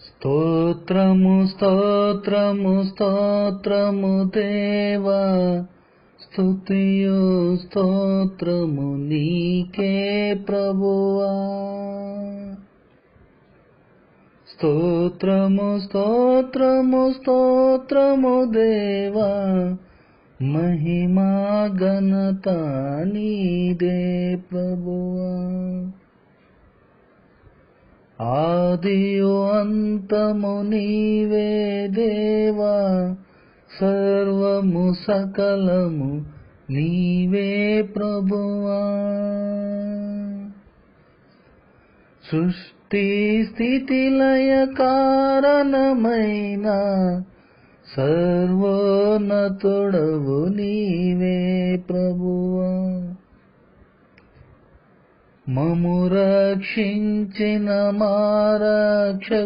స్తోత్రము స్తోత్రము స్తోత్రము దేవా, స్తుతియు స్తోత్రము నీకే ప్రభువా. స్తోత్రము స్తోత్రము స్తోత్రము దేవా, మహిమా ఘనత నీదే ప్రభువా. ఆదియు అంతము నీవే దేవా, సర్వము సకలము నీవే ప్రభువా. సృష్టి స్థితి లయ కారణమైన సర్వోన్నతుడవు నీవే ప్రభువా. మము రక్షించిన మా రక్షకుడవు